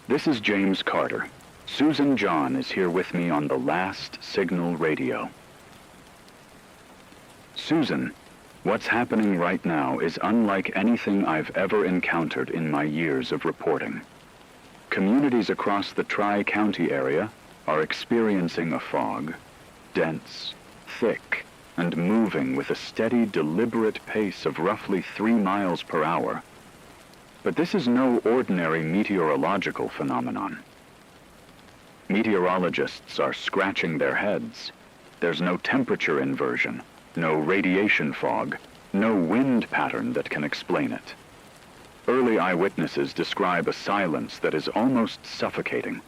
This is James Carter. Susan John is here with me on the Last Signal Radio. Susan, what's happening right now is unlike anything I've ever encountered in my years of reporting. Communities across the Tri-County area are experiencing a fog, dense, thick, and moving with a steady, deliberate pace of roughly 3 miles per hour. But this is no ordinary meteorological phenomenon. Meteorologists are scratching their heads. There's no temperature inversion, no radiation fog, no wind pattern that can explain it. Early eyewitnesses describe a silence that is almost suffocating,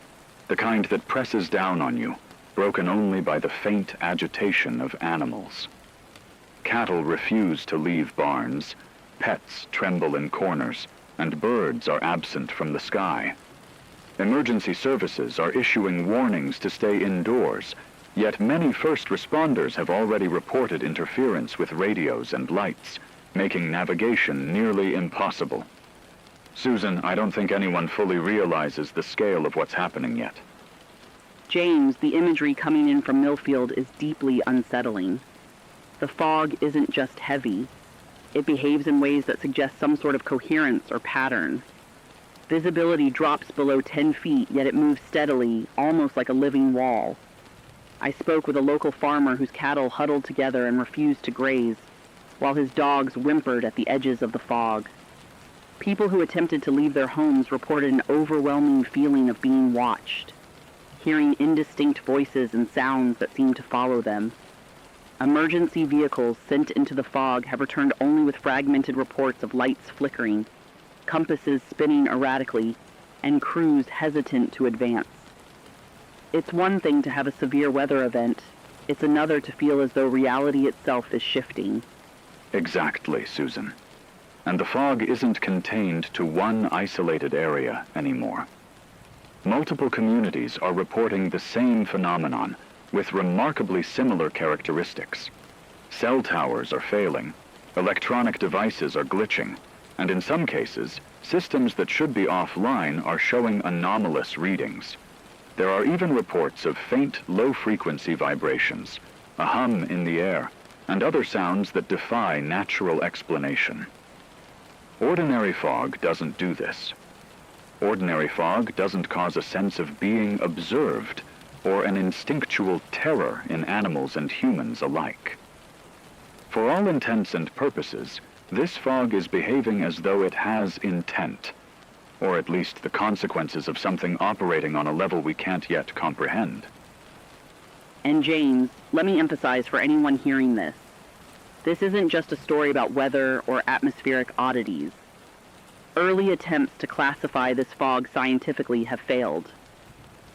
the kind that presses down on you, broken only by the faint agitation of animals. Cattle refuse to leave barns, pets tremble in corners, and birds are absent from the sky. Emergency services are issuing warnings to stay indoors, yet many first responders have already reported interference with radios and lights, making navigation nearly impossible. Susan, I don't think anyone fully realizes the scale of what's happening yet. James, the imagery coming in from Millfield is deeply unsettling. The fog isn't just heavy. It behaves in ways that suggest some sort of coherence or pattern. Visibility drops below 10 feet, yet it moves steadily, almost like a living wall. I spoke with a local farmer whose cattle huddled together and refused to graze, while his dogs whimpered at the edges of the fog. People who attempted to leave their homes reported an overwhelming feeling of being watched, hearing indistinct voices and sounds that seemed to follow them. Emergency vehicles sent into the fog have returned only with fragmented reports of lights flickering, compasses spinning erratically, and crews hesitant to advance. It's one thing to have a severe weather event. It's another to feel as though reality itself is shifting. Exactly, Susan. And the fog isn't contained to one isolated area anymore. Multiple communities are reporting the same phenomenon, with remarkably similar characteristics. Cell towers are failing, electronic devices are glitching, and in some cases, systems that should be offline are showing anomalous readings. There are even reports of faint, low-frequency vibrations, a hum in the air, and other sounds that defy natural explanation. Ordinary fog doesn't do this. Ordinary fog doesn't cause a sense of being observed, or an instinctual terror in animals and humans alike. For all intents and purposes, this fog is behaving as though it has intent, or at least the consequences of something operating on a level we can't yet comprehend. And James, let me emphasize for anyone hearing this, this isn't just a story about weather or atmospheric oddities. Early attempts to classify this fog scientifically have failed.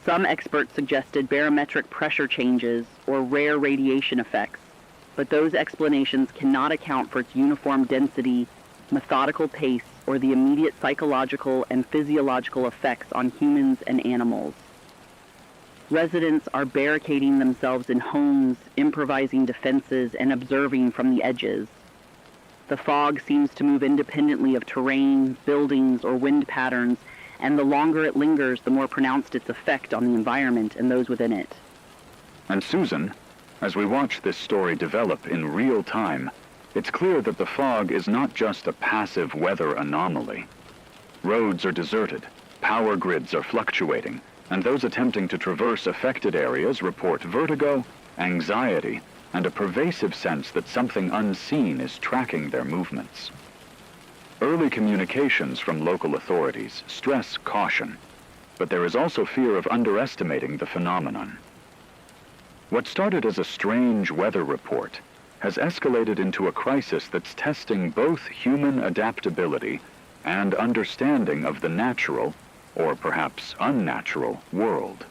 Some experts suggested barometric pressure changes or rare radiation effects, but those explanations cannot account for its uniform density, methodical pace, or the immediate psychological and physiological effects on humans and animals. Residents are barricading themselves in homes, improvising defenses, and observing from the edges. The fog seems to move independently of terrain, buildings, or wind patterns, and the longer it lingers, the more pronounced its effect on the environment and those within it. And Susan, as we watch this story develop in real time, it's clear that the fog is not just a passive weather anomaly. Roads are deserted, power grids are fluctuating, and those attempting to traverse affected areas report vertigo, anxiety, and a pervasive sense that something unseen is tracking their movements. Early communications from local authorities stress caution, but there is also fear of underestimating the phenomenon. What started as a strange weather report has escalated into a crisis that's testing both human adaptability and understanding of the natural, or perhaps unnatural, world.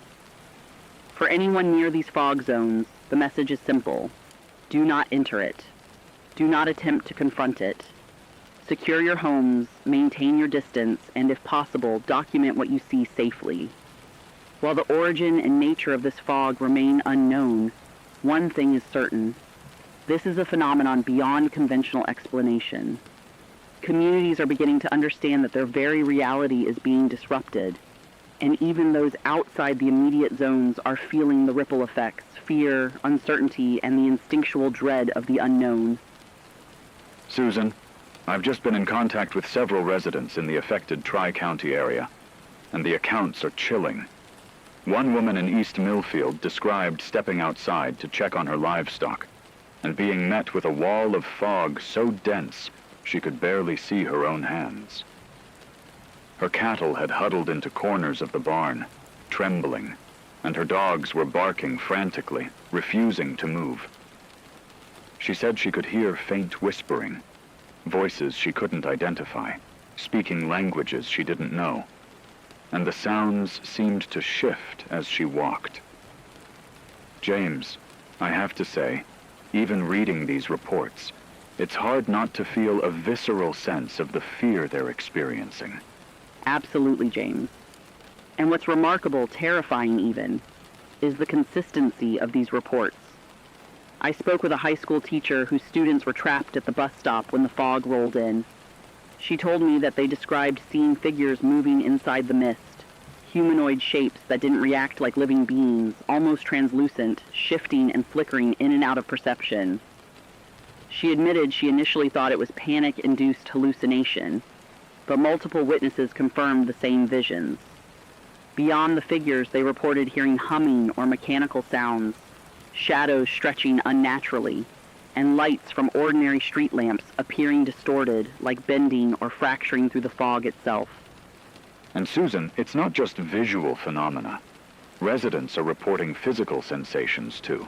For anyone near these fog zones, the message is simple. Do not enter it. Do not attempt to confront it. Secure your homes, maintain your distance, and if possible, document what you see safely. While the origin and nature of this fog remain unknown, one thing is certain. This is a phenomenon beyond conventional explanation. Communities are beginning to understand that their very reality is being disrupted. and even those outside the immediate zones are feeling the ripple effects, fear, uncertainty, and the instinctual dread of the unknown. Susan, I've just been in contact with several residents in the affected Tri-County area, and the accounts are chilling. One woman in East Millfield described stepping outside to check on her livestock and being met with a wall of fog so dense she could barely see her own hands. Her cattle had huddled into corners of the barn, trembling, and her dogs were barking frantically, refusing to move. She said she could hear faint whispering, voices she couldn't identify, speaking languages she didn't know, and the sounds seemed to shift as she walked. James, I have to say, even reading these reports, it's hard not to feel a visceral sense of the fear they're experiencing. Absolutely, James. And what's remarkable, terrifying even, is the consistency of these reports. I spoke with a high school teacher whose students were trapped at the bus stop when the fog rolled in. She told me that they described seeing figures moving inside the mist, humanoid shapes that didn't react like living beings, almost translucent, shifting and flickering in and out of perception. She admitted she initially thought it was panic-induced hallucination, but multiple witnesses confirmed the same visions. Beyond the figures, they reported hearing humming or mechanical sounds, shadows stretching unnaturally, and lights from ordinary street lamps appearing distorted, like bending or fracturing through the fog itself. And Susan, it's not just visual phenomena. Residents are reporting physical sensations too.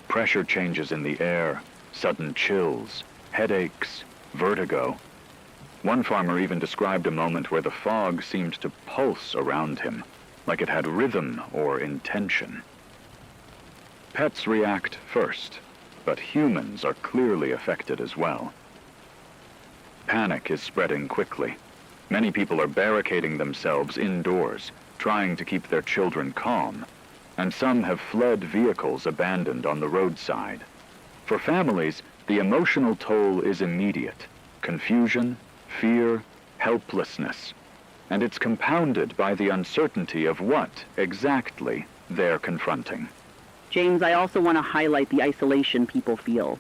Pressure changes in the air, sudden chills, headaches, vertigo. One farmer even described a moment where the fog seemed to pulse around him, like it had rhythm or intention. Pets react first, but humans are clearly affected as well. Panic is spreading quickly. Many people are barricading themselves indoors, trying to keep their children calm, and some have fled vehicles abandoned on the roadside. For families, the emotional toll is immediate: confusion, fear, helplessness, and it's compounded by the uncertainty of what exactly they're confronting. James, I also want to highlight the isolation people feel.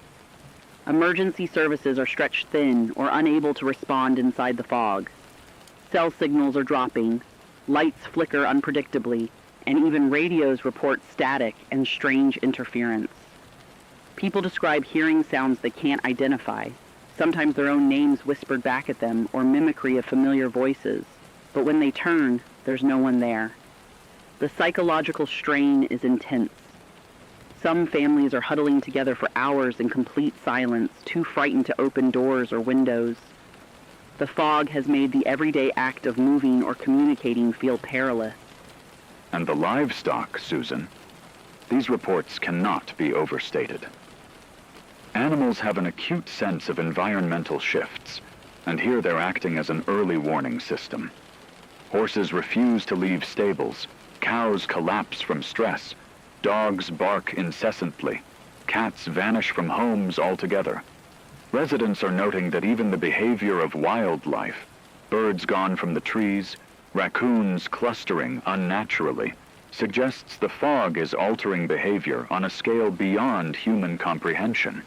Emergency services are stretched thin or unable to respond inside the fog. Cell signals are dropping, lights flicker unpredictably, and even radios report static and strange interference. People describe hearing sounds they can't identify, sometimes their own names whispered back at them or mimicry of familiar voices. But when they turn, there's no one there. The psychological strain is intense. Some families are huddling together for hours in complete silence, too frightened to open doors or windows. The fog has made the everyday act of moving or communicating feel perilous. And the livestock, Susan, these reports cannot be overstated. Animals have an acute sense of environmental shifts, and here they're acting as an early warning system. Horses refuse to leave stables, cows collapse from stress, dogs bark incessantly, cats vanish from homes altogether. Residents are noting that even the behavior of wildlife, birds gone from the trees, raccoons clustering unnaturally, suggests the fog is altering behavior on a scale beyond human comprehension.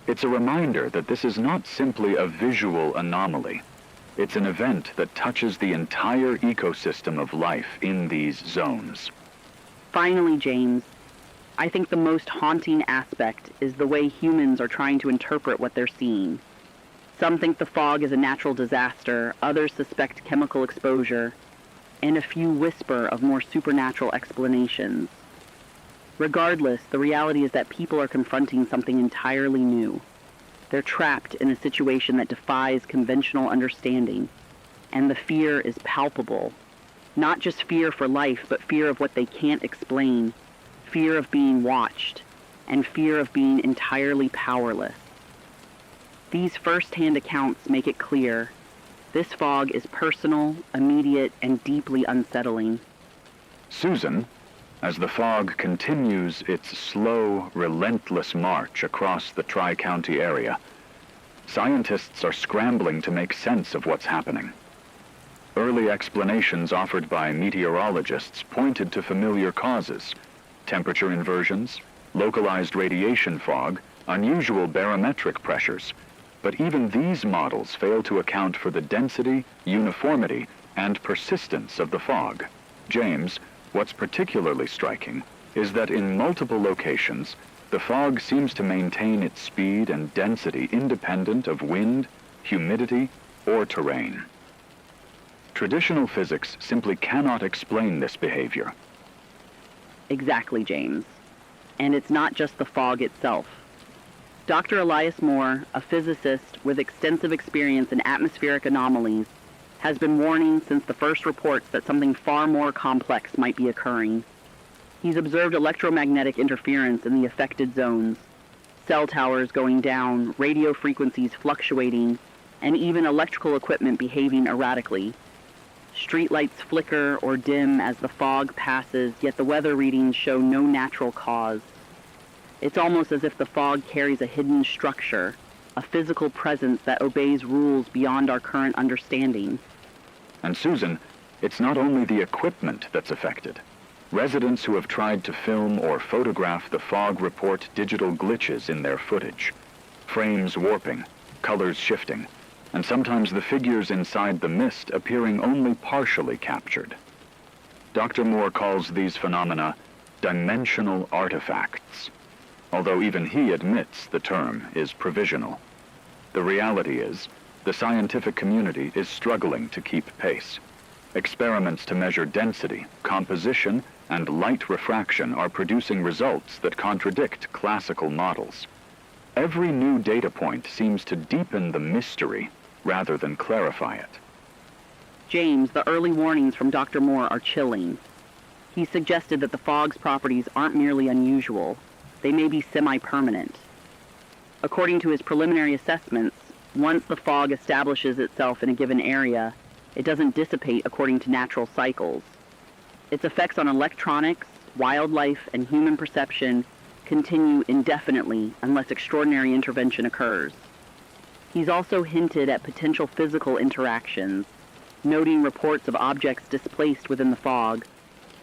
It's a reminder that this is not simply a visual anomaly. It's an event that touches the entire ecosystem of life in these zones. Finally, James, I think the most haunting aspect is the way humans are trying to interpret what they're seeing. Some think the fog is a natural disaster, others suspect chemical exposure, and a few whisper of more supernatural explanations. Regardless, the reality is that people are confronting something entirely new. They're trapped in a situation that defies conventional understanding, and the fear is palpable. Not just fear for life, but fear of what they can't explain, fear of being watched, and fear of being entirely powerless. These first-hand accounts make it clear this fog is personal, immediate, and deeply unsettling. Susan, as the fog continues its slow, relentless march across the Tri-County area, scientists are scrambling to make sense of what's happening. Early explanations offered by meteorologists pointed to familiar causes: temperature inversions, localized radiation fog, unusual barometric pressures. But even these models fail to account for the density, uniformity, and persistence of the fog. James, what's particularly striking is that in multiple locations, the fog seems to maintain its speed and density independent of wind, humidity, or terrain. Traditional physics simply cannot explain this behavior. Exactly, James. And it's not just the fog itself. Dr. Elias Moore, a physicist with extensive experience in atmospheric anomalies, has been warning since the first reports that something far more complex might be occurring. He's observed electromagnetic interference in the affected zones, cell towers going down, radio frequencies fluctuating, and even electrical equipment behaving erratically. Streetlights flicker or dim as the fog passes, yet the weather readings show no natural cause. It's almost as if the fog carries a hidden structure, a physical presence that obeys rules beyond our current understanding. And Susan, it's not only the equipment that's affected. Residents who have tried to film or photograph the fog report digital glitches in their footage. Frames warping, colors shifting, and sometimes the figures inside the mist appearing only partially captured. Dr. Moore calls these phenomena dimensional artifacts, although even he admits the term is provisional. The reality is, the scientific community is struggling to keep pace. Experiments to measure density, composition, and light refraction are producing results that contradict classical models. Every new data point seems to deepen the mystery rather than clarify it. James, the early warnings from Dr. Moore are chilling. He suggested that the fog's properties aren't merely unusual, they may be semi-permanent. According to his preliminary assessments, once the fog establishes itself in a given area, it doesn't dissipate according to natural cycles. Its effects on electronics, wildlife, and human perception continue indefinitely unless extraordinary intervention occurs. He's also hinted at potential physical interactions, noting reports of objects displaced within the fog,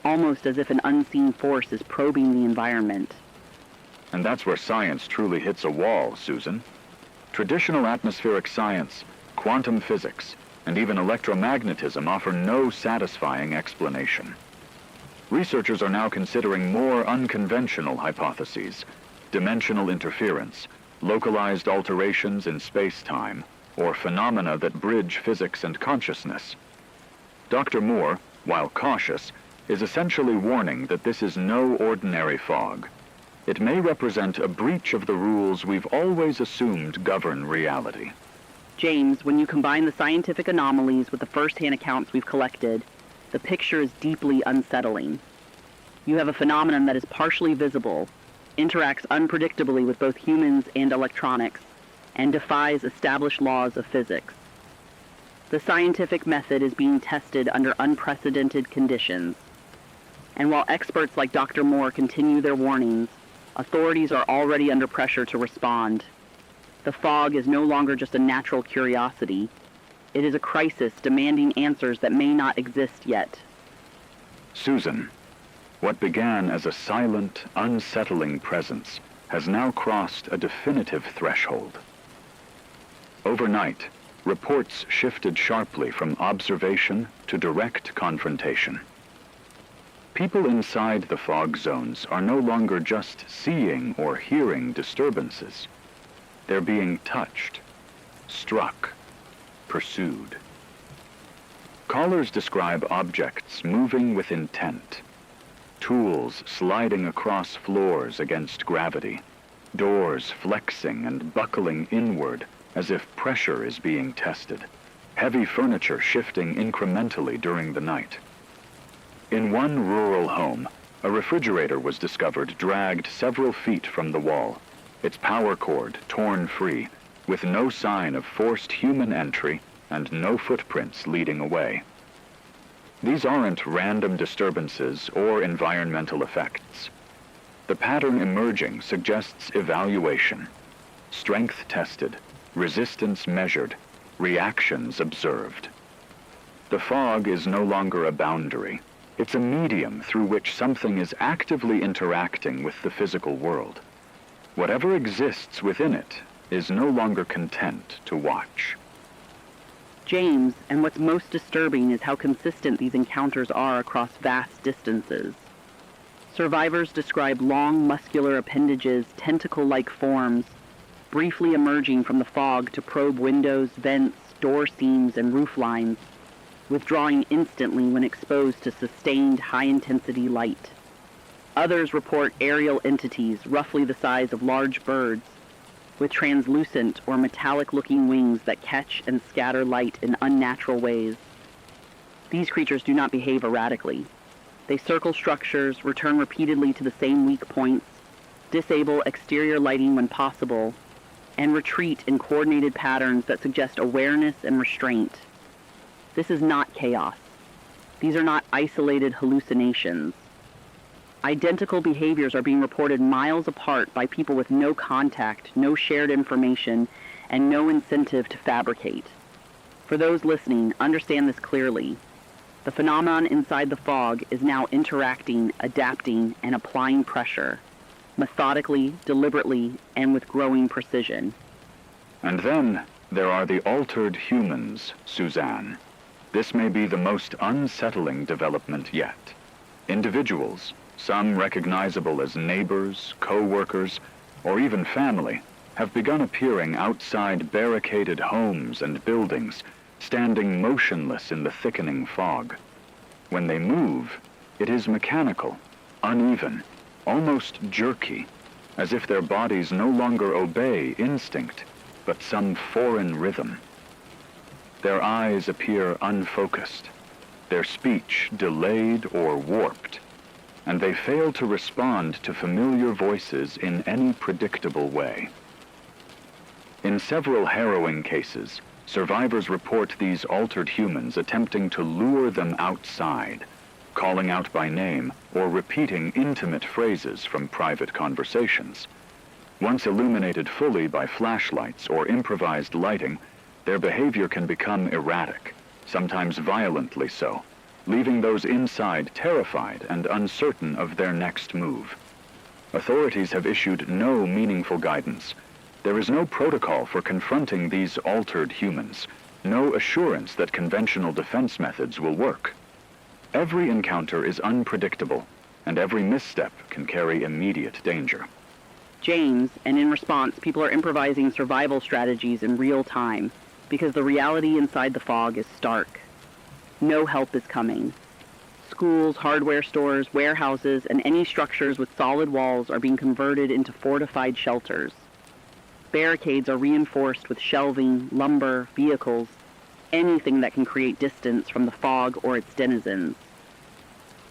almost as if an unseen force is probing the environment. And that's where science truly hits a wall, Susan. Traditional atmospheric science, quantum physics, and even electromagnetism offer no satisfying explanation. Researchers are now considering more unconventional hypotheses: dimensional interference, localized alterations in space-time, or phenomena that bridge physics and consciousness. Dr. Moore, while cautious, is essentially warning that this is no ordinary fog. It may represent a breach of the rules we've always assumed govern reality. James, when you combine the scientific anomalies with the first-hand accounts we've collected, the picture is deeply unsettling. You have a phenomenon that is partially visible, interacts unpredictably with both humans and electronics, and defies established laws of physics. The scientific method is being tested under unprecedented conditions. And while experts like Dr. Moore continue their warnings, authorities are already under pressure to respond. The fog is no longer just a natural curiosity. It is a crisis demanding answers that may not exist yet. Susan, what began as a silent, unsettling presence has now crossed a definitive threshold. Overnight, reports shifted sharply from observation to direct confrontation. People inside the fog zones are no longer just seeing or hearing disturbances. They're being touched, struck, pursued. Callers describe objects moving with intent. Tools sliding across floors against gravity. Doors flexing and buckling inward as if pressure is being tested. Heavy furniture shifting incrementally during the night. In one rural home, a refrigerator was discovered dragged several feet from the wall, its power cord torn free, with no sign of forced human entry and no footprints leading away. These aren't random disturbances or environmental effects. The pattern emerging suggests evaluation. Strength tested, resistance measured, reactions observed. The fog is no longer a boundary. It's a medium through which something is actively interacting with the physical world. Whatever exists within it is no longer content to watch. James, and what's most disturbing is how consistent these encounters are across vast distances. Survivors describe long muscular appendages, tentacle-like forms, briefly emerging from the fog to probe windows, vents, door seams, and roof lines, withdrawing instantly when exposed to sustained high-intensity light. Others report aerial entities roughly the size of large birds, with translucent or metallic-looking wings that catch and scatter light in unnatural ways. These creatures do not behave erratically. They circle structures, return repeatedly to the same weak points, disable exterior lighting when possible, and retreat in coordinated patterns that suggest awareness and restraint. This is not chaos. These are not isolated hallucinations. Identical behaviors are being reported miles apart by people with no contact, no shared information, and no incentive to fabricate. For those listening, understand this clearly. The phenomenon inside the fog is now interacting, adapting, and applying pressure, methodically, deliberately, and with growing precision. And then there are the altered humans, Suzanne. This may be the most unsettling development yet. Individuals, some recognizable as neighbors, co-workers, or even family, have begun appearing outside barricaded homes and buildings, standing motionless in the thickening fog. When they move, it is mechanical, uneven, almost jerky, as if their bodies no longer obey instinct, but some foreign rhythm. Their eyes appear unfocused, their speech delayed or warped, and they fail to respond to familiar voices in any predictable way. In several harrowing cases, survivors report these altered humans attempting to lure them outside, calling out by name or repeating intimate phrases from private conversations. Once illuminated fully by flashlights or improvised lighting, their behavior can become erratic, sometimes violently so, leaving those inside terrified and uncertain of their next move. Authorities have issued no meaningful guidance. There is no protocol for confronting these altered humans, no assurance that conventional defense methods will work. Every encounter is unpredictable, and every misstep can carry immediate danger. James, and in response, people are improvising survival strategies in real time, because the reality inside the fog is stark. No help is coming. Schools, hardware stores, warehouses, and any structures with solid walls are being converted into fortified shelters. Barricades are reinforced with shelving, lumber, vehicles, anything that can create distance from the fog or its denizens.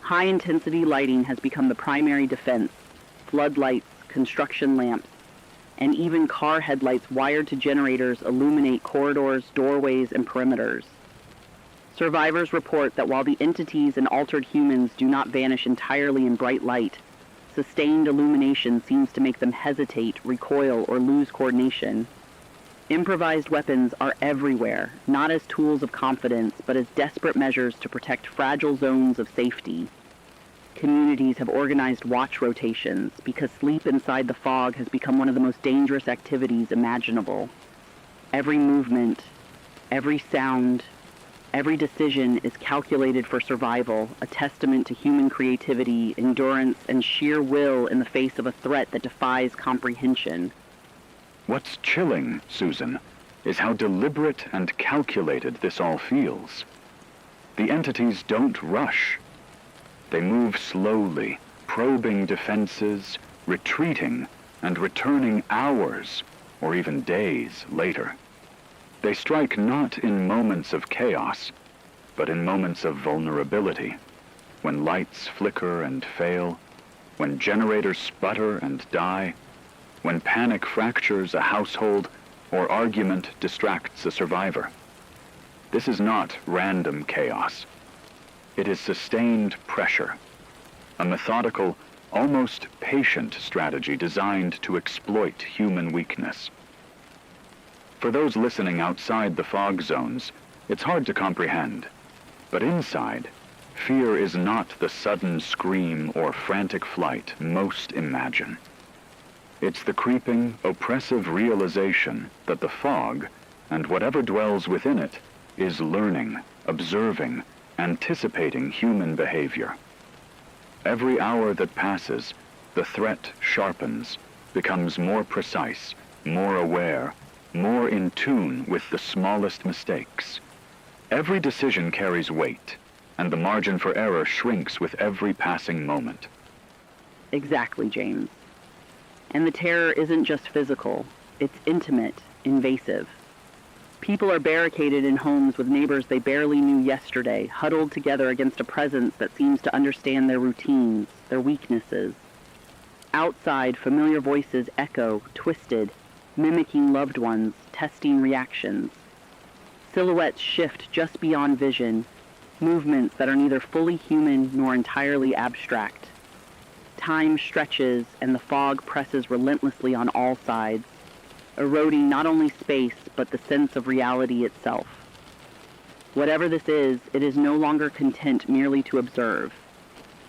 High-intensity lighting has become the primary defense. Floodlights, construction lamps, and even car headlights wired to generators illuminate corridors, doorways, and perimeters. Survivors report that while the entities and altered humans do not vanish entirely in bright light, sustained illumination seems to make them hesitate, recoil, or lose coordination. Improvised weapons are everywhere, not as tools of confidence, but as desperate measures to protect fragile zones of safety. Communities have organized watch rotations because sleep inside the fog has become one of the most dangerous activities imaginable. Every movement, every sound, every decision is calculated for survival, a testament to human creativity, endurance, and sheer will in the face of a threat that defies comprehension. What's chilling, Susan, is how deliberate and calculated this all feels. The entities don't rush. They move slowly, probing defenses, retreating, and returning hours, or even days later. They strike not in moments of chaos, but in moments of vulnerability, when lights flicker and fail, when generators sputter and die, when panic fractures a household or argument distracts a survivor. This is not random chaos. It is sustained pressure, a methodical, almost patient strategy designed to exploit human weakness. For those listening outside the fog zones, it's hard to comprehend. But inside, fear is not the sudden scream or frantic flight most imagine. It's the creeping, oppressive realization that the fog, and whatever dwells within it, is learning, observing, anticipating human behavior. Every hour that passes, the threat sharpens, becomes more precise, more aware, more in tune with the smallest mistakes. Every decision carries weight, and the margin for error shrinks with every passing moment. Exactly, James. And the terror isn't just physical, it's intimate, invasive. People are barricaded in homes with neighbors they barely knew yesterday, huddled together against a presence that seems to understand their routines, their weaknesses. Outside, familiar voices echo, twisted, mimicking loved ones, testing reactions. Silhouettes shift just beyond vision, movements that are neither fully human nor entirely abstract. Time stretches and the fog presses relentlessly on all sides, eroding not only space but the sense of reality itself. Whatever this is, it is no longer content merely to observe.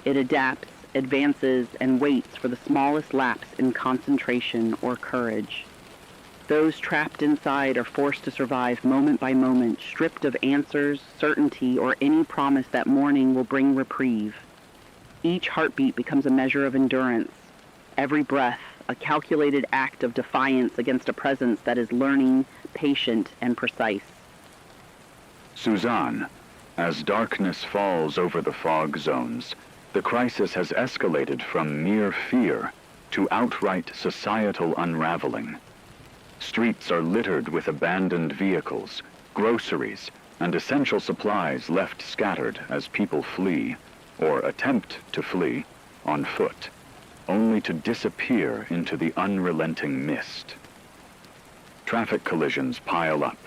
It adapts, advances, and waits for the smallest lapse in concentration or courage. Those trapped inside are forced to survive moment by moment, stripped of answers, certainty, or any promise that morning will bring reprieve. Each heartbeat becomes a measure of endurance, every breath a calculated act of defiance against a presence that is learning, patient, and precise. Suzanne, as darkness falls over the fog zones, the crisis has escalated from mere fear to outright societal unraveling. Streets are littered with abandoned vehicles, groceries, and essential supplies left scattered as people flee, or attempt to flee, on foot, only to disappear into the unrelenting mist. Traffic collisions pile up,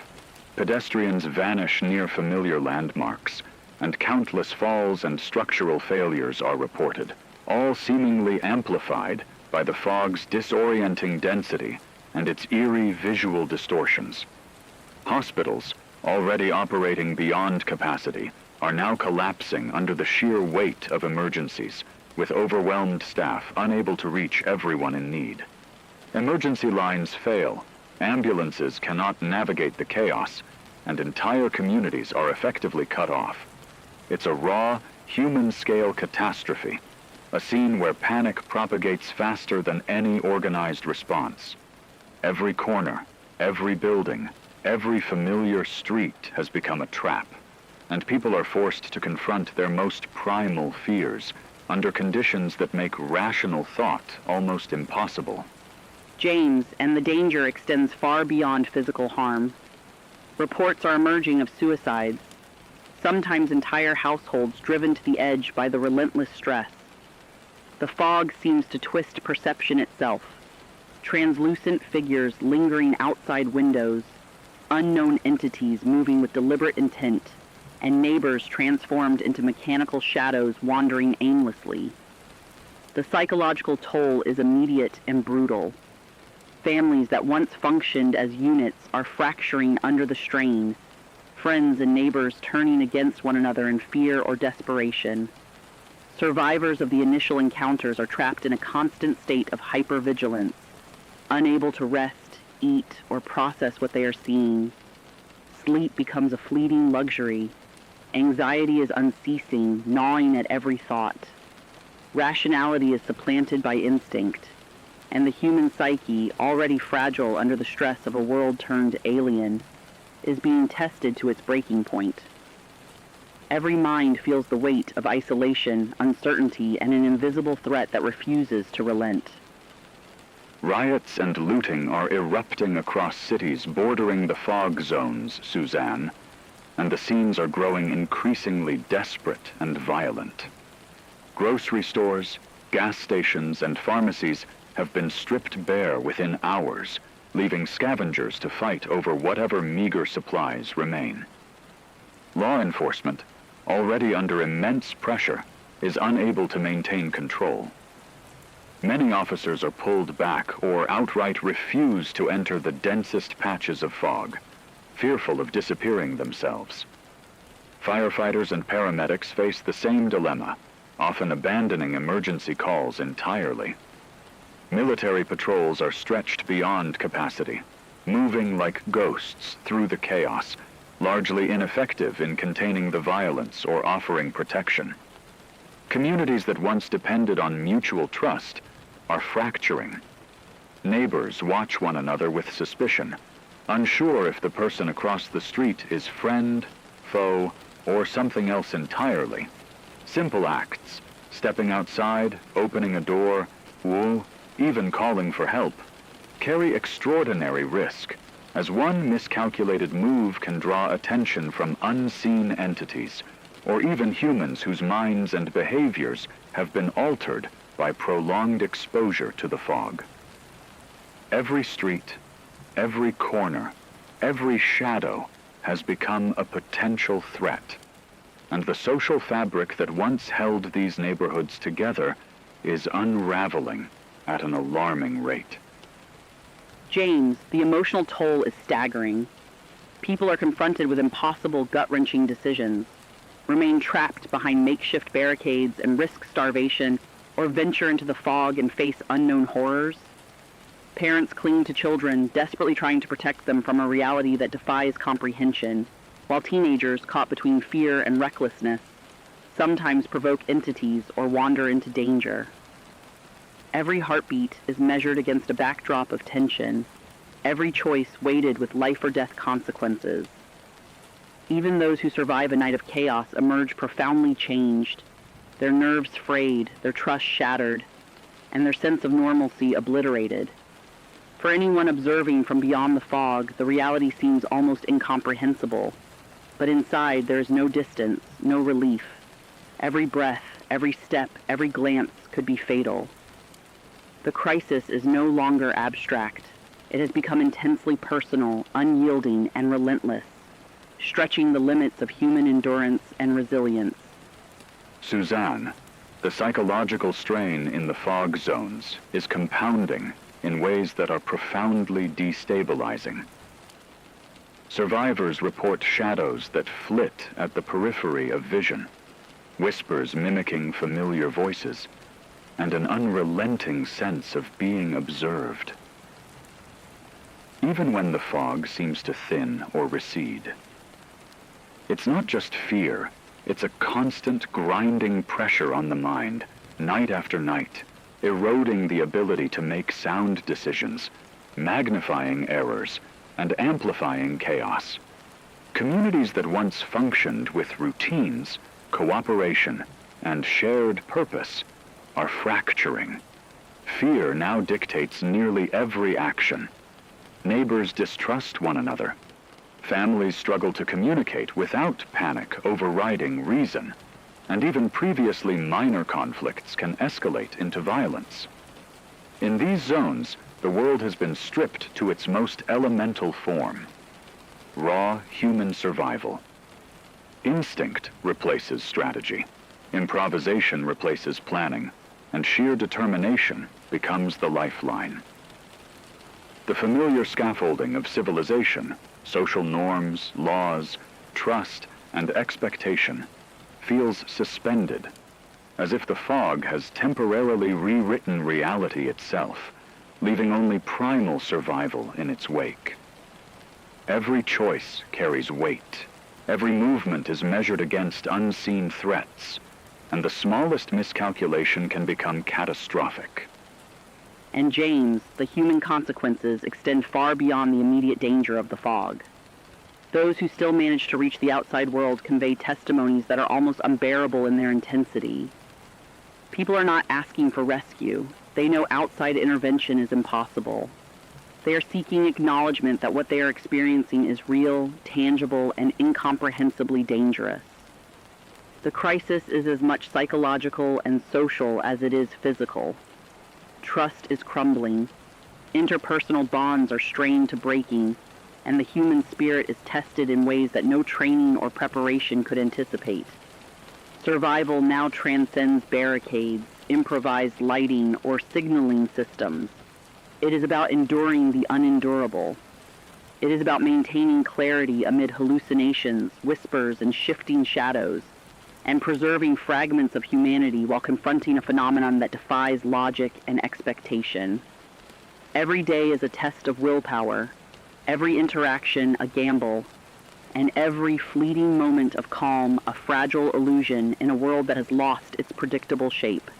pedestrians vanish near familiar landmarks, and countless falls and structural failures are reported, all seemingly amplified by the fog's disorienting density and its eerie visual distortions. Hospitals, already operating beyond capacity, are now collapsing under the sheer weight of emergencies, with overwhelmed staff unable to reach everyone in need. Emergency lines fail, ambulances cannot navigate the chaos, and entire communities are effectively cut off. It's a raw, human-scale catastrophe, a scene where panic propagates faster than any organized response. Every corner, every building, every familiar street has become a trap, and people are forced to confront their most primal fears under conditions that make rational thought almost impossible. James, and the danger extends far beyond physical harm. Reports are emerging of suicides, sometimes entire households driven to the edge by the relentless stress. The fog seems to twist perception itself. Translucent figures lingering outside windows, unknown entities moving with deliberate intent, and neighbors transformed into mechanical shadows wandering aimlessly. The psychological toll is immediate and brutal. Families that once functioned as units are fracturing under the strain, friends and neighbors turning against one another in fear or desperation. Survivors of the initial encounters are trapped in a constant state of hypervigilance, unable to rest, eat, or process what they are seeing. Sleep becomes a fleeting luxury. Anxiety is unceasing, gnawing at every thought. Rationality is supplanted by instinct, and the human psyche, already fragile under the stress of a world turned alien, is being tested to its breaking point. Every mind feels the weight of isolation, uncertainty, and an invisible threat that refuses to relent. Riots and looting are erupting across cities bordering the fog zones, Suzanne, and the scenes are growing increasingly desperate and violent. Grocery stores, gas stations, and pharmacies have been stripped bare within hours, leaving scavengers to fight over whatever meager supplies remain. Law enforcement, already under immense pressure, is unable to maintain control. Many officers are pulled back or outright refuse to enter the densest patches of fog, fearful of disappearing themselves. Firefighters and paramedics face the same dilemma, often abandoning emergency calls entirely. Military patrols are stretched beyond capacity, moving like ghosts through the chaos, largely ineffective in containing the violence or offering protection. Communities that once depended on mutual trust are fracturing. Neighbors watch one another with suspicion, unsure if the person across the street is friend, foe, or something else entirely. Simple acts, stepping outside, opening a door, even calling for help, carry extraordinary risk, as one miscalculated move can draw attention from unseen entities, or even humans whose minds and behaviors have been altered by prolonged exposure to the fog. Every street, every corner, every shadow has become a potential threat, and the social fabric that once held these neighborhoods together is unraveling at an alarming rate. James, the emotional toll is staggering. People are confronted with impossible, gut-wrenching decisions, remain trapped behind makeshift barricades and risk starvation, or venture into the fog and face unknown horrors. Parents cling to children, desperately trying to protect them from a reality that defies comprehension, while teenagers, caught between fear and recklessness, sometimes provoke entities or wander into danger. Every heartbeat is measured against a backdrop of tension, every choice weighted with life or death consequences. Even those who survive a night of chaos emerge profoundly changed, their nerves frayed, their trust shattered, and their sense of normalcy obliterated. For anyone observing from beyond the fog, the reality seems almost incomprehensible. But inside, there is no distance, no relief. Every breath, every step, every glance could be fatal. The crisis is no longer abstract. It has become intensely personal, unyielding, and relentless, stretching the limits of human endurance and resilience. Suzanne, the psychological strain in the fog zones is compounding in ways that are profoundly destabilizing. Survivors report shadows that flit at the periphery of vision, whispers mimicking familiar voices, and an unrelenting sense of being observed. Even when the fog seems to thin or recede, it's not just fear, it's a constant grinding pressure on the mind, night after night, eroding the ability to make sound decisions, magnifying errors, and amplifying chaos. Communities that once functioned with routines, cooperation, and shared purpose are fracturing. Fear now dictates nearly every action. Neighbors distrust one another. Families struggle to communicate without panic overriding reason, and even previously minor conflicts can escalate into violence. In these zones, the world has been stripped to its most elemental form: raw human survival. Instinct replaces strategy, improvisation replaces planning, and sheer determination becomes the lifeline. The familiar scaffolding of civilization, social norms, laws, trust, and expectation feels suspended, as if the fog has temporarily rewritten reality itself, leaving only primal survival in its wake. Every choice carries weight. Every movement is measured against unseen threats, and the smallest miscalculation can become catastrophic. And James, the human consequences extend far beyond the immediate danger of the fog. Those who still manage to reach the outside world convey testimonies that are almost unbearable in their intensity. People are not asking for rescue. They know outside intervention is impossible. They are seeking acknowledgement that what they are experiencing is real, tangible, and incomprehensibly dangerous. The crisis is as much psychological and social as it is physical. Trust is crumbling. Interpersonal bonds are strained to breaking, and the human spirit is tested in ways that no training or preparation could anticipate. Survival now transcends barricades, improvised lighting, or signaling systems. It is about enduring the unendurable. It is about maintaining clarity amid hallucinations, whispers, and shifting shadows, and preserving fragments of humanity while confronting a phenomenon that defies logic and expectation. Every day is a test of willpower, every interaction a gamble, and every fleeting moment of calm a fragile illusion in a world that has lost its predictable shape.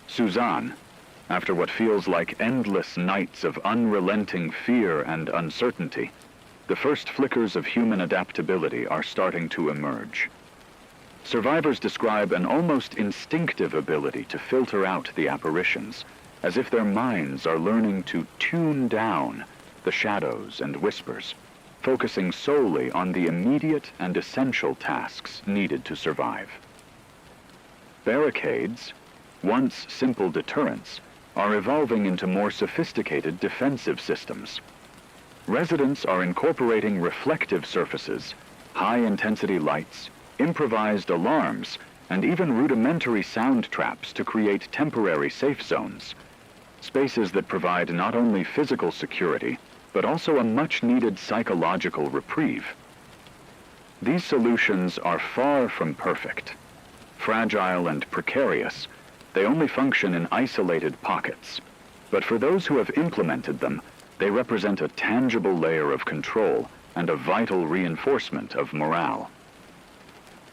Suzanne, after what feels like endless nights of unrelenting fear and uncertainty, the first flickers of human adaptability are starting to emerge. Survivors describe an almost instinctive ability to filter out the apparitions, as if their minds are learning to tune down the shadows and whispers, focusing solely on the immediate and essential tasks needed to survive. Barricades, once simple deterrents, are evolving into more sophisticated defensive systems. Residents are incorporating reflective surfaces, high-intensity lights, improvised alarms, and even rudimentary sound traps to create temporary safe zones, spaces that provide not only physical security, but also a much-needed psychological reprieve. These solutions are far from perfect. Fragile and precarious, they only function in isolated pockets. But for those who have implemented them, they represent a tangible layer of control and a vital reinforcement of morale.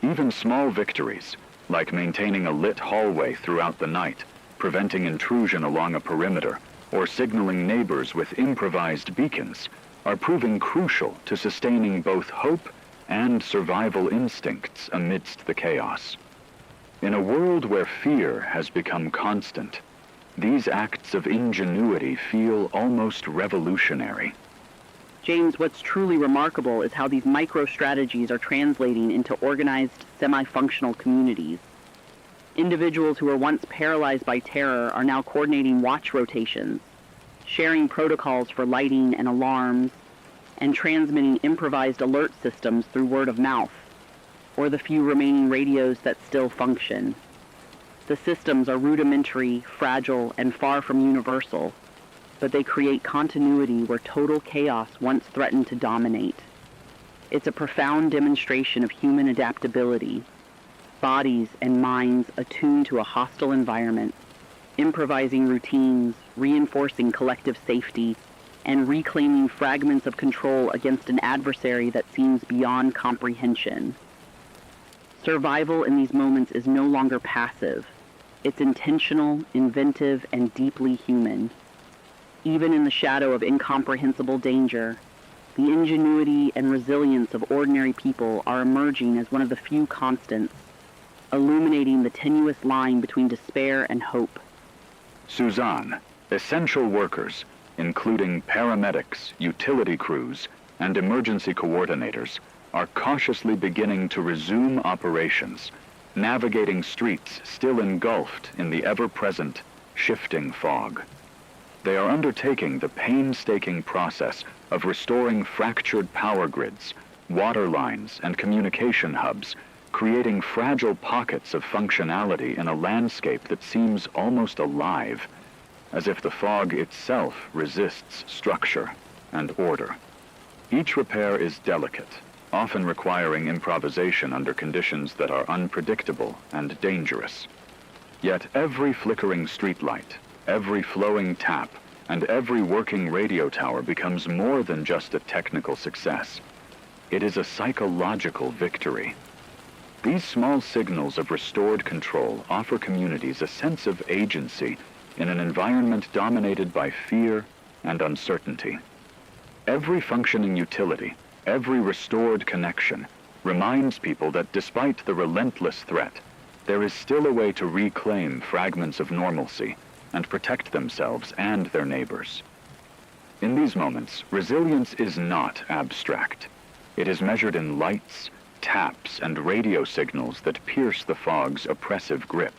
Even small victories, like maintaining a lit hallway throughout the night, preventing intrusion along a perimeter, or signaling neighbors with improvised beacons, are proving crucial to sustaining both hope and survival instincts amidst the chaos. In a world where fear has become constant, these acts of ingenuity feel almost revolutionary. James, what's truly remarkable is how these micro-strategies are translating into organized, semi-functional communities. Individuals who were once paralyzed by terror are now coordinating watch rotations, sharing protocols for lighting and alarms, and transmitting improvised alert systems through word of mouth, or the few remaining radios that still function. The systems are rudimentary, fragile, and far from universal, but they create continuity where total chaos once threatened to dominate. It's a profound demonstration of human adaptability, bodies and minds attuned to a hostile environment, improvising routines, reinforcing collective safety, and reclaiming fragments of control against an adversary that seems beyond comprehension. Survival in these moments is no longer passive. It's intentional, inventive, and deeply human. Even in the shadow of incomprehensible danger, the ingenuity and resilience of ordinary people are emerging as one of the few constants, illuminating the tenuous line between despair and hope. Suzanne, essential workers, including paramedics, utility crews, and emergency coordinators, are cautiously beginning to resume operations, navigating streets still engulfed in the ever-present, shifting fog. They are undertaking the painstaking process of restoring fractured power grids, water lines, and communication hubs, creating fragile pockets of functionality in a landscape that seems almost alive, as if the fog itself resists structure and order. Each repair is delicate, often requiring improvisation under conditions that are unpredictable and dangerous. Yet every flickering streetlight, every flowing tap, and every working radio tower becomes more than just a technical success. It is a psychological victory. These small signals of restored control offer communities a sense of agency in an environment dominated by fear and uncertainty. Every functioning utility, every restored connection, reminds people that despite the relentless threat, there is still a way to reclaim fragments of normalcy and protect themselves and their neighbors. In these moments, resilience is not abstract. It is measured in lights, taps, and radio signals that pierce the fog's oppressive grip.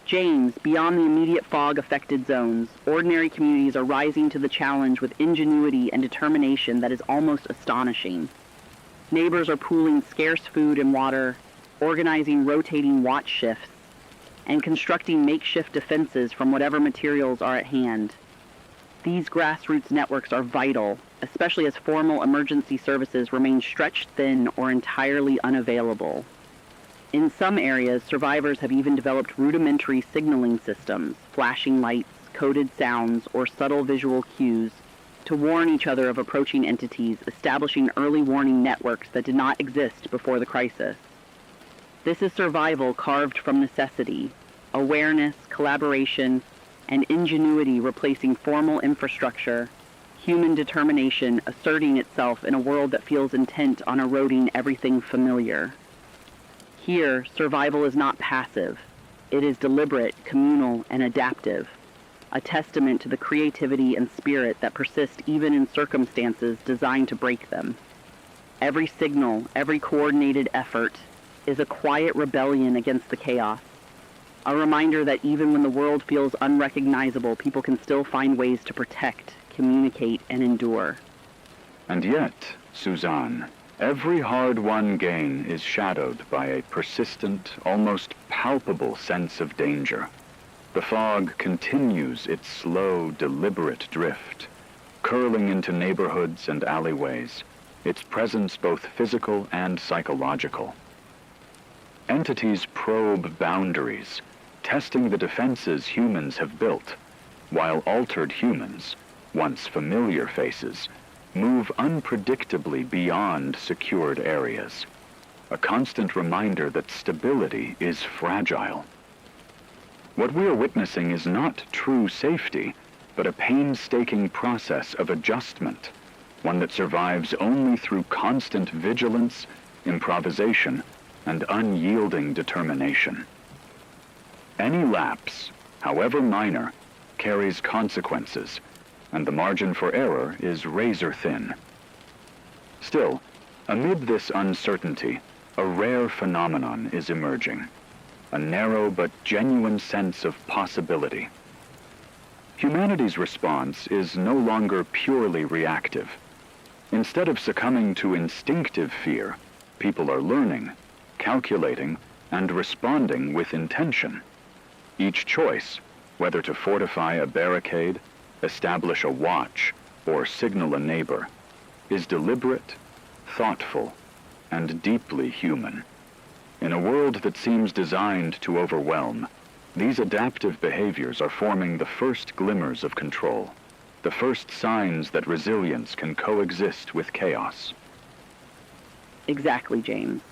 James, beyond the immediate fog-affected zones, ordinary communities are rising to the challenge with ingenuity and determination that is almost astonishing. Neighbors are pooling scarce food and water, organizing rotating watch shifts, and constructing makeshift defenses from whatever materials are at hand. These grassroots networks are vital, especially as formal emergency services remain stretched thin or entirely unavailable. In some areas, survivors have even developed rudimentary signaling systems, flashing lights, coded sounds, or subtle visual cues to warn each other of approaching entities, establishing early warning networks that did not exist before the crisis. This is survival carved from necessity, awareness, collaboration, and ingenuity replacing formal infrastructure, human determination asserting itself in a world that feels intent on eroding everything familiar. Here, survival is not passive. It is deliberate, communal, and adaptive, a testament to the creativity and spirit that persist even in circumstances designed to break them. Every signal, every coordinated effort, is a quiet rebellion against the chaos, a reminder that even when the world feels unrecognizable, people can still find ways to protect, communicate, and endure. And yet, Suzanne, every hard-won gain is shadowed by a persistent, almost palpable sense of danger. The fog continues its slow, deliberate drift, curling into neighborhoods and alleyways, its presence both physical and psychological. Entities probe boundaries, testing the defenses humans have built, while altered humans, once familiar faces, move unpredictably beyond secured areas. A constant reminder that stability is fragile. What we are witnessing is not true safety, but a painstaking process of adjustment, one that survives only through constant vigilance, improvisation, and unyielding determination. Any lapse, however minor, carries consequences, and the margin for error is razor-thin. Still, amid this uncertainty, a rare phenomenon is emerging, a narrow but genuine sense of possibility. Humanity's response is no longer purely reactive. Instead of succumbing to instinctive fear, people are learning, calculating, and responding with intention. Each choice, whether to fortify a barricade, establish a watch, or signal a neighbor, is deliberate, thoughtful, and deeply human. In a world that seems designed to overwhelm, these adaptive behaviors are forming the first glimmers of control, the first signs that resilience can coexist with chaos. Exactly, James.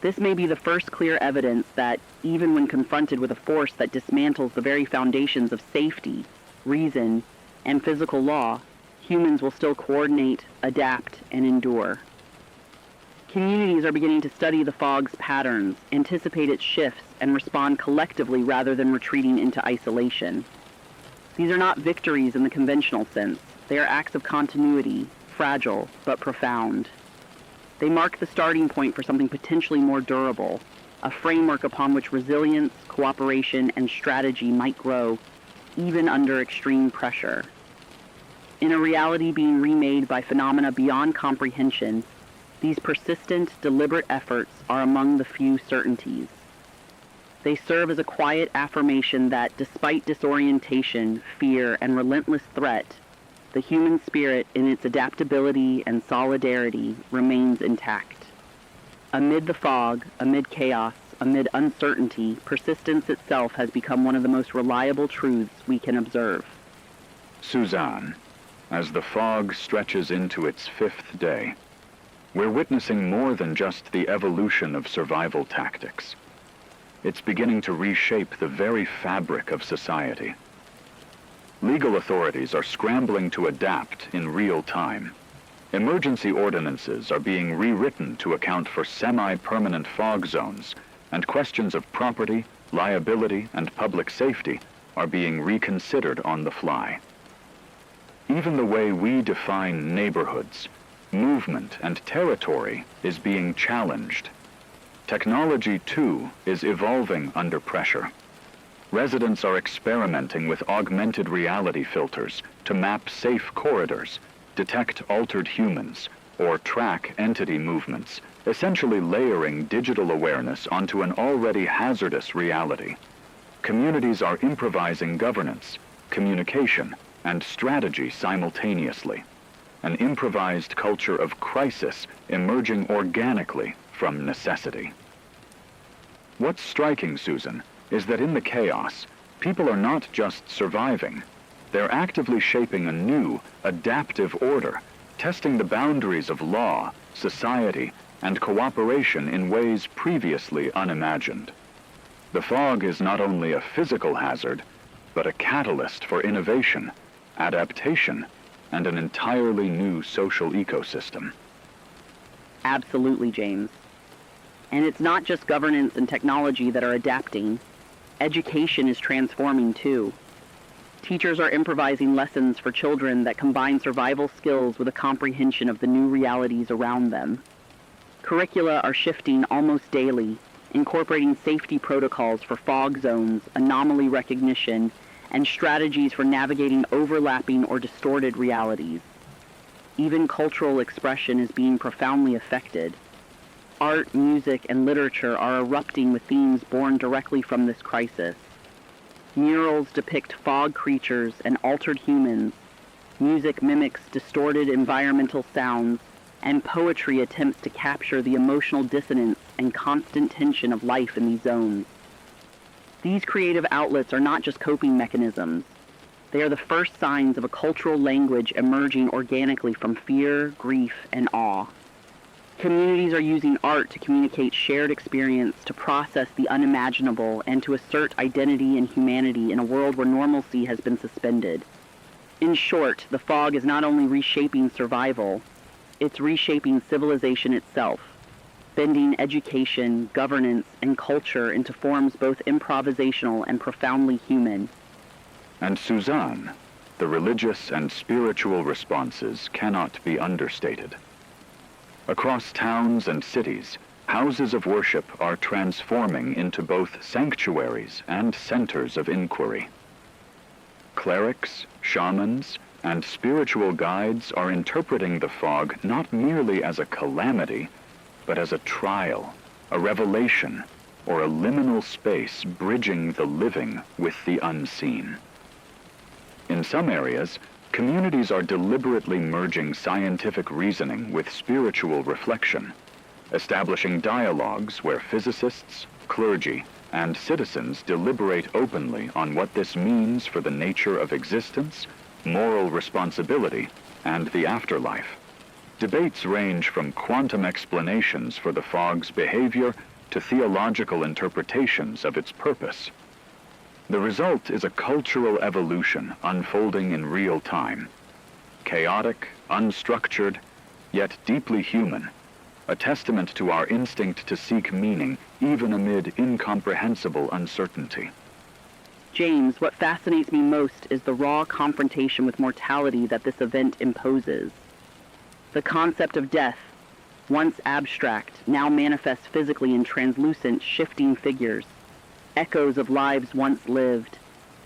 This may be the first clear evidence that, even when confronted with a force that dismantles the very foundations of safety, reason, and physical law, humans will still coordinate, adapt, and endure. Communities are beginning to study the fog's patterns, anticipate its shifts, and respond collectively rather than retreating into isolation. These are not victories in the conventional sense. They are acts of continuity, fragile but profound. They mark the starting point for something potentially more durable, a framework upon which resilience, cooperation, and strategy might grow, even under extreme pressure. In a reality being remade by phenomena beyond comprehension, these persistent, deliberate efforts are among the few certainties. They serve as a quiet affirmation that, despite disorientation, fear, and relentless threat, the human spirit in its adaptability and solidarity remains intact. Amid the fog, amid chaos, amid uncertainty, persistence itself has become one of the most reliable truths we can observe. Suzanne, as the fog stretches into its fifth day, we're witnessing more than just the evolution of survival tactics. It's beginning to reshape the very fabric of society. Legal authorities are scrambling to adapt in real time. Emergency ordinances are being rewritten to account for semi-permanent fog zones, and questions of property, liability, and public safety are being reconsidered on the fly. Even the way we define neighborhoods, movement, and territory is being challenged. Technology, too, is evolving under pressure. Residents are experimenting with augmented reality filters to map safe corridors, detect altered humans, or track entity movements, essentially layering digital awareness onto an already hazardous reality. Communities are improvising governance, communication, and strategy simultaneously, an improvised culture of crisis emerging organically from necessity. What's striking, Susan, is that in the chaos, people are not just surviving. They're actively shaping a new, adaptive order, testing the boundaries of law, society, and cooperation in ways previously unimagined. The fog is not only a physical hazard, but a catalyst for innovation, adaptation, and an entirely new social ecosystem. Absolutely, James. And it's not just governance and technology that are adapting. Education is transforming too. Teachers are improvising lessons for children that combine survival skills with a comprehension of the new realities around them. Curricula are shifting almost daily, incorporating safety protocols for fog zones, anomaly recognition, and strategies for navigating overlapping or distorted realities. Even cultural expression is being profoundly affected. Art, music, and literature are erupting with themes born directly from this crisis. Murals depict fog creatures and altered humans. Music mimics distorted environmental sounds, and poetry attempts to capture the emotional dissonance and constant tension of life in these zones. These creative outlets are not just coping mechanisms. They are the first signs of a cultural language emerging organically from fear, grief, and awe. Communities are using art to communicate shared experience, to process the unimaginable, and to assert identity and humanity in a world where normalcy has been suspended. In short, the fog is not only reshaping survival, it's reshaping civilization itself, bending education, governance, and culture into forms both improvisational and profoundly human. And Suzanne, the religious and spiritual responses cannot be understated. Across towns and cities, houses of worship are transforming into both sanctuaries and centers of inquiry. Clerics, shamans, and spiritual guides are interpreting the fog not merely as a calamity, but as a trial, a revelation, or a liminal space bridging the living with the unseen. In some areas, communities are deliberately merging scientific reasoning with spiritual reflection, establishing dialogues where physicists, clergy, and citizens deliberate openly on what this means for the nature of existence, moral responsibility, and the afterlife. Debates range from quantum explanations for the fog's behavior to theological interpretations of its purpose. The result is a cultural evolution unfolding in real time. Chaotic, unstructured, yet deeply human, a testament to our instinct to seek meaning even amid incomprehensible uncertainty. James, what fascinates me most is the raw confrontation with mortality that this event imposes. The concept of death, once abstract, now manifests physically in translucent, shifting figures. Echoes of lives once lived,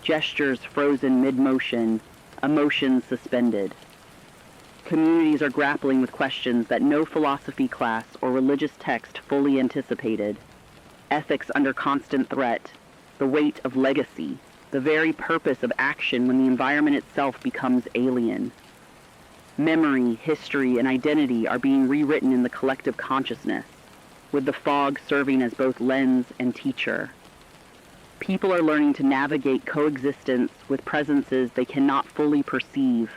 gestures frozen mid-motion, emotions suspended. Communities are grappling with questions that no philosophy class or religious text fully anticipated. Ethics under constant threat, the weight of legacy, the very purpose of action when the environment itself becomes alien. Memory, history, and identity are being rewritten in the collective consciousness, with the fog serving as both lens and teacher. People are learning to navigate coexistence with presences they cannot fully perceive,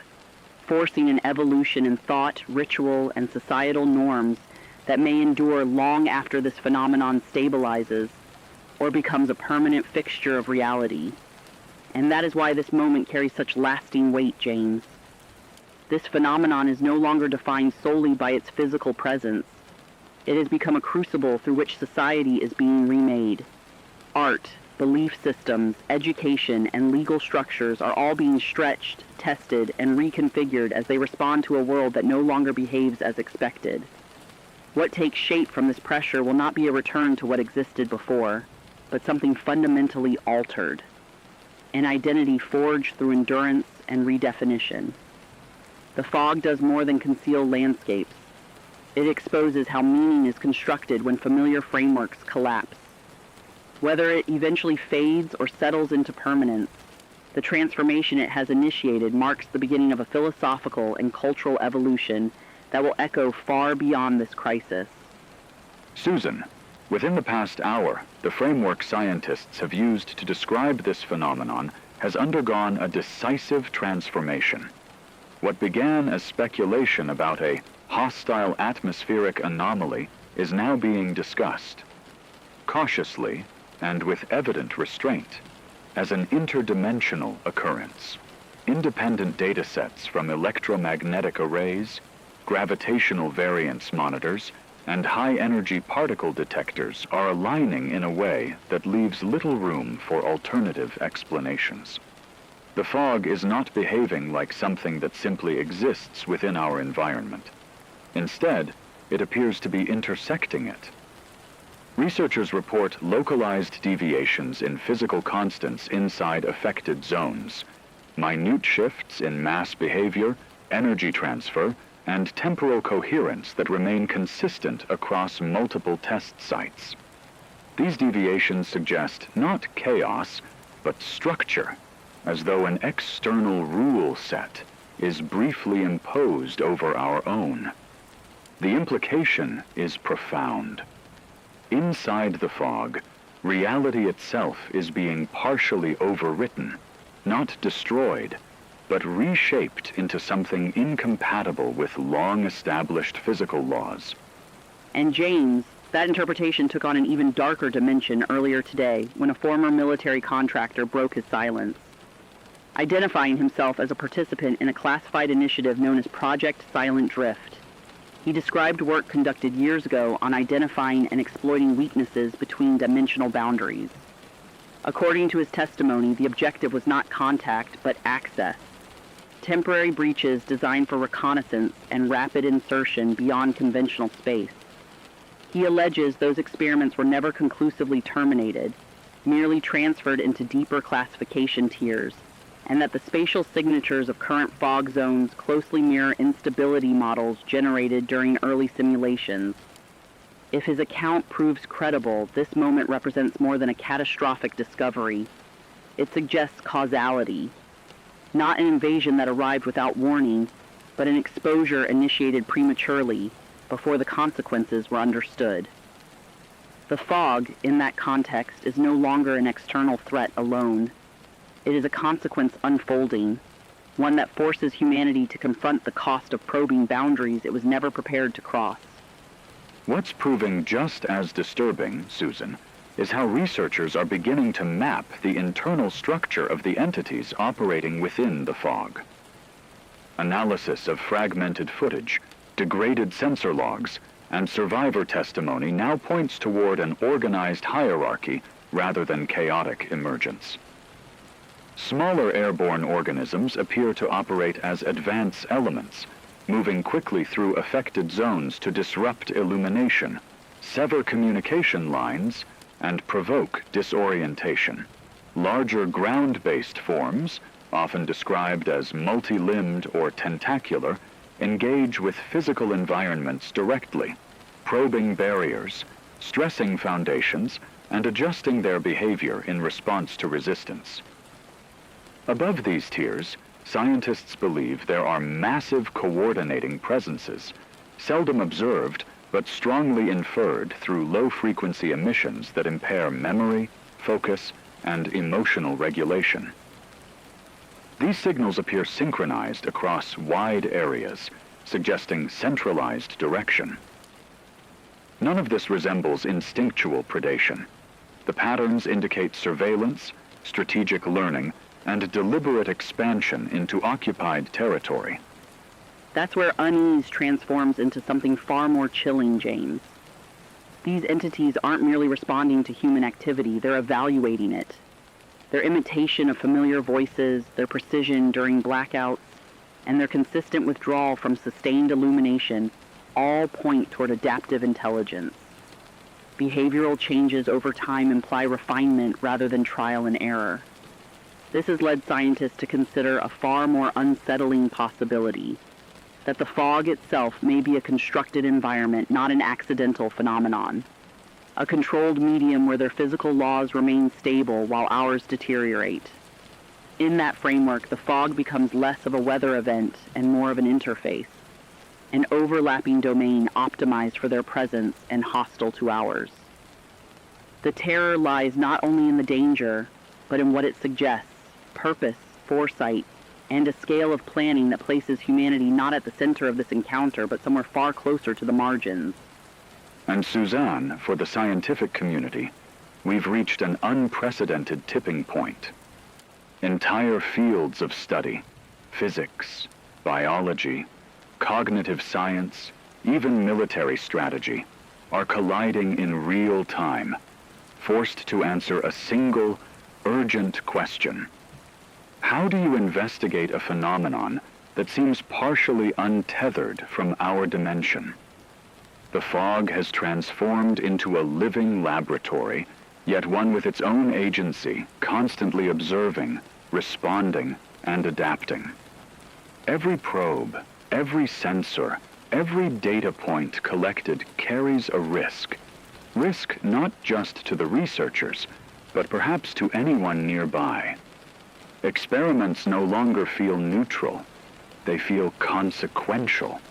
forcing an evolution in thought, ritual, and societal norms that may endure long after this phenomenon stabilizes or becomes a permanent fixture of reality. And that is why this moment carries such lasting weight, James. This phenomenon is no longer defined solely by its physical presence. It has become a crucible through which society is being remade. Art, belief systems, education, and legal structures are all being stretched, tested, and reconfigured as they respond to a world that no longer behaves as expected. What takes shape from this pressure will not be a return to what existed before, but something fundamentally altered. An identity forged through endurance and redefinition. The fog does more than conceal landscapes. It exposes how meaning is constructed when familiar frameworks collapse. Whether it eventually fades or settles into permanence, The transformation it has initiated marks the beginning of a philosophical and cultural evolution that will echo far beyond this crisis. Susan, within the past hour, the framework scientists have used to describe this phenomenon has undergone a decisive transformation. What began as speculation about a hostile atmospheric anomaly is now being discussed, cautiously and with evident restraint, as an interdimensional occurrence. Independent data sets from electromagnetic arrays, gravitational variance monitors, and high-energy particle detectors are aligning in a way that leaves little room for alternative explanations. The fog is not behaving like something that simply exists within our environment. Instead, it appears to be intersecting it. Researchers report localized deviations in physical constants inside affected zones, minute shifts in mass behavior, energy transfer, and temporal coherence that remain consistent across multiple test sites. These deviations suggest not chaos, but structure, as though an external rule set is briefly imposed over our own. The implication is profound. Inside the fog, reality itself is being partially overwritten, not destroyed, but reshaped into something incompatible with long-established physical laws. And James, that interpretation took on an even darker dimension earlier today when a former military contractor broke his silence. Identifying himself as a participant in a classified initiative known as Project Silent Drift, he described work conducted years ago on identifying and exploiting weaknesses between dimensional boundaries. According to his testimony, the objective was not contact, but access. Temporary breaches designed for reconnaissance and rapid insertion beyond conventional space. He alleges those experiments were never conclusively terminated, merely transferred into deeper classification tiers, and that the spatial signatures of current fog zones closely mirror instability models generated during early simulations. If his account proves credible, this moment represents more than a catastrophic discovery. It suggests causality. Not an invasion that arrived without warning, but an exposure initiated prematurely, before the consequences were understood. The fog, in that context, is no longer an external threat alone. It is a consequence unfolding, one that forces humanity to confront the cost of probing boundaries it was never prepared to cross. What's proving just as disturbing, Susan, is how researchers are beginning to map the internal structure of the entities operating within the fog. Analysis of fragmented footage, degraded sensor logs, and survivor testimony now points toward an organized hierarchy rather than chaotic emergence. Smaller airborne organisms appear to operate as advance elements, moving quickly through affected zones to disrupt illumination, sever communication lines, and provoke disorientation. Larger ground-based forms, often described as multi-limbed or tentacular, engage with physical environments directly, probing barriers, stressing foundations, and adjusting their behavior in response to resistance. Above these tiers, scientists believe there are massive coordinating presences, seldom observed but strongly inferred through low-frequency emissions that impair memory, focus, and emotional regulation. These signals appear synchronized across wide areas, suggesting centralized direction. None of this resembles instinctual predation. The patterns indicate surveillance, strategic learning, and deliberate expansion into occupied territory. That's where unease transforms into something far more chilling, James. These entities aren't merely responding to human activity, they're evaluating it. Their imitation of familiar voices, their precision during blackouts, and their consistent withdrawal from sustained illumination all point toward adaptive intelligence. Behavioral changes over time imply refinement rather than trial and error. This has led scientists to consider a far more unsettling possibility, that the fog itself may be a constructed environment, not an accidental phenomenon. A controlled medium where their physical laws remain stable while ours deteriorate. In that framework, the fog becomes less of a weather event and more of an interface, an overlapping domain optimized for their presence and hostile to ours. The terror lies not only in the danger, but in what it suggests, purpose, foresight, and a scale of planning that places humanity not at the center of this encounter, but somewhere far closer to the margins. And Suzanne, for the scientific community, we've reached an unprecedented tipping point. Entire fields of study, physics, biology, cognitive science, even military strategy, are colliding in real time, forced to answer a single, urgent question. How do you investigate a phenomenon that seems partially untethered from our dimension? The fog has transformed into a living laboratory, yet one with its own agency, constantly observing, responding, and adapting. Every probe, every sensor, every data point collected carries a risk. Risk not just to the researchers, but perhaps to anyone nearby. Experiments no longer feel neutral. They feel consequential.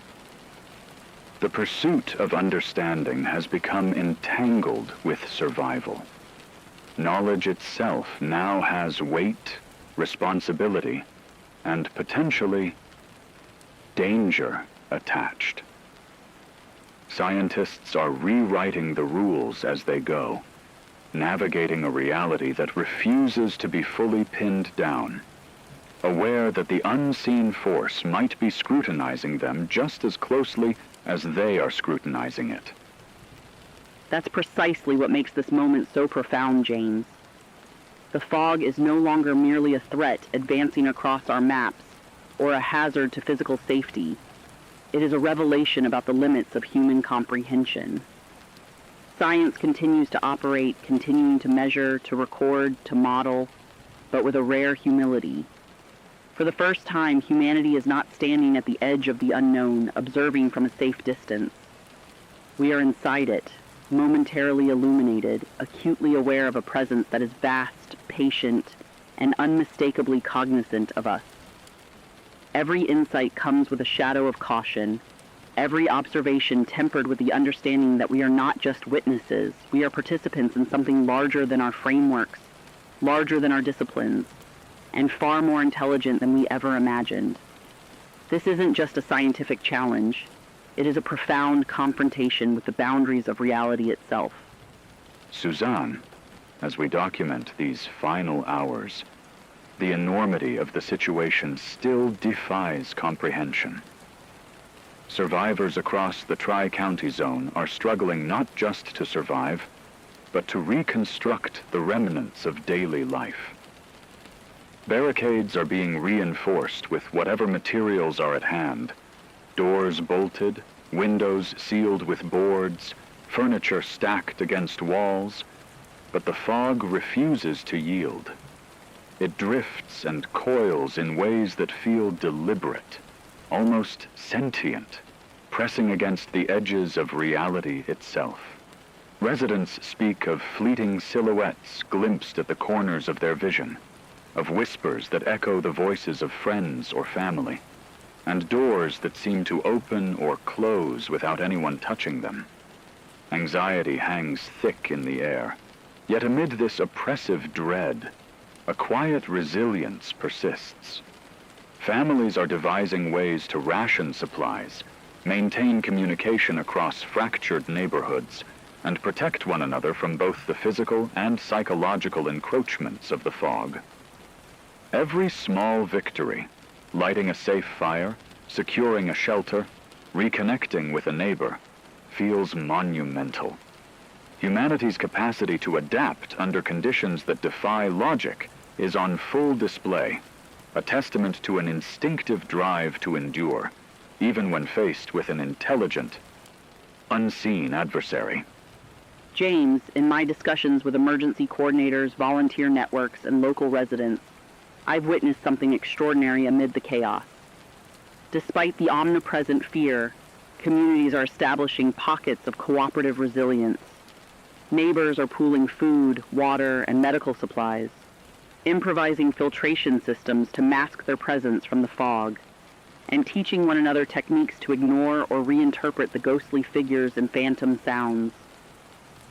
The pursuit of understanding has become entangled with survival. Knowledge itself now has weight, responsibility, and potentially danger attached. Scientists are rewriting the rules as they go, navigating a reality that refuses to be fully pinned down, aware that the unseen force might be scrutinizing them just as closely as they are scrutinizing it. That's precisely what makes this moment so profound, James. The fog is no longer merely a threat advancing across our maps or a hazard to physical safety. It is a revelation about the limits of human comprehension. Science continues to operate, continuing to measure, to record, to model, but with a rare humility. For the first time, humanity is not standing at the edge of the unknown, observing from a safe distance. We are inside it, momentarily illuminated, acutely aware of a presence that is vast, patient, and unmistakably cognizant of us. Every insight comes with a shadow of caution, every observation tempered with the understanding that we are not just witnesses, we are participants in something larger than our frameworks, larger than our disciplines, and far more intelligent than we ever imagined. This isn't just a scientific challenge. It is a profound confrontation with the boundaries of reality itself. Suzanne, as we document these final hours, the enormity of the situation still defies comprehension. Survivors across the Tri-County Zone are struggling not just to survive, but to reconstruct the remnants of daily life. Barricades are being reinforced with whatever materials are at hand. Doors bolted, windows sealed with boards, furniture stacked against walls, but the fog refuses to yield. It drifts and coils in ways that feel deliberate, almost sentient, pressing against the edges of reality itself. Residents speak of fleeting silhouettes glimpsed at the corners of their vision, of whispers that echo the voices of friends or family, and doors that seem to open or close without anyone touching them. Anxiety hangs thick in the air, yet amid this oppressive dread, a quiet resilience persists. Families are devising ways to ration supplies, maintain communication across fractured neighborhoods, and protect one another from both the physical and psychological encroachments of the fog. Every small victory, lighting a safe fire, securing a shelter, reconnecting with a neighbor, feels monumental. Humanity's capacity to adapt under conditions that defy logic is on full display, a testament to an instinctive drive to endure, even when faced with an intelligent, unseen adversary. James, in my discussions with emergency coordinators, volunteer networks, and local residents, I've witnessed something extraordinary amid the chaos. Despite the omnipresent fear, communities are establishing pockets of cooperative resilience. Neighbors are pooling food, water, and medical supplies. improvising filtration systems to mask their presence from the fog, and teaching one another techniques to ignore or reinterpret the ghostly figures and phantom sounds.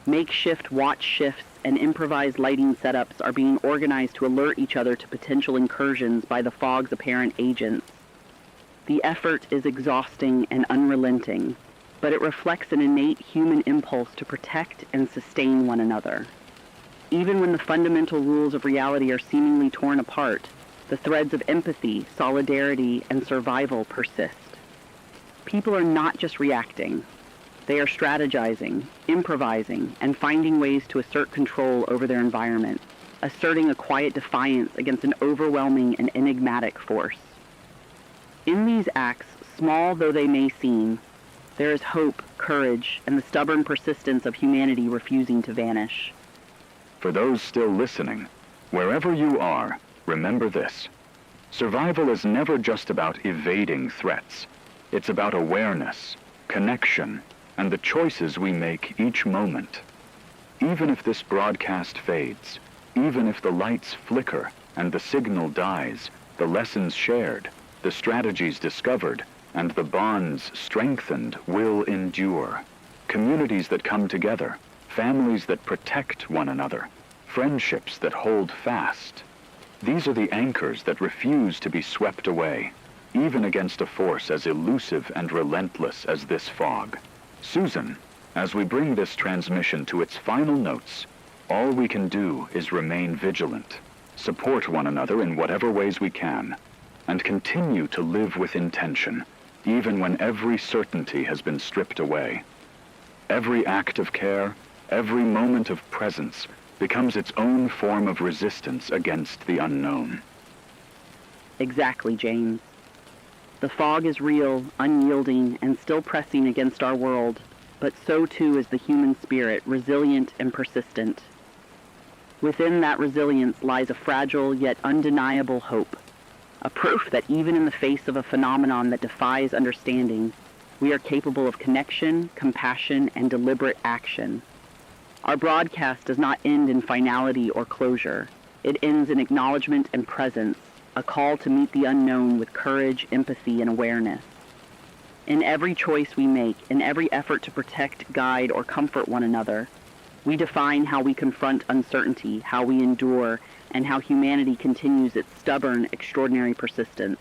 Makeshift watch shifts and improvised lighting setups are being organized to alert each other to potential incursions by the fog's apparent agents. The effort is exhausting and unrelenting, but it reflects an innate human impulse to protect and sustain one another. Even when the fundamental rules of reality are seemingly torn apart, the threads of empathy, solidarity, and survival persist. People are not just reacting. They are strategizing, improvising, and finding ways to assert control over their environment, asserting a quiet defiance against an overwhelming and enigmatic force. In these acts, small though they may seem, there is hope, courage, and the stubborn persistence of humanity refusing to vanish. For those still listening, wherever you are, remember this. Survival is never just about evading threats. It's about awareness, connection, and the choices we make each moment. Even if this broadcast fades, even if the lights flicker and the signal dies, the lessons shared, the strategies discovered, and the bonds strengthened will endure. Communities that come together, families that protect one another, friendships that hold fast. These are the anchors that refuse to be swept away, even against a force as elusive and relentless as this fog. Susan, as we bring this transmission to its final notes, all we can do is remain vigilant, support one another in whatever ways we can, and continue to live with intention, even when every certainty has been stripped away. Every act of care, every moment of presence becomes its own form of resistance against the unknown. Exactly, James. The fog is real, unyielding, and still pressing against our world, but so too is the human spirit, resilient and persistent. Within that resilience lies a fragile yet undeniable hope, a proof that even in the face of a phenomenon that defies understanding, we are capable of connection, compassion, and deliberate action. Our broadcast does not end in finality or closure. It ends in acknowledgement and presence, a call to meet the unknown with courage, empathy, and awareness. In every choice we make, in every effort to protect, guide, or comfort one another, we define how we confront uncertainty, how we endure, and how humanity continues its stubborn, extraordinary persistence.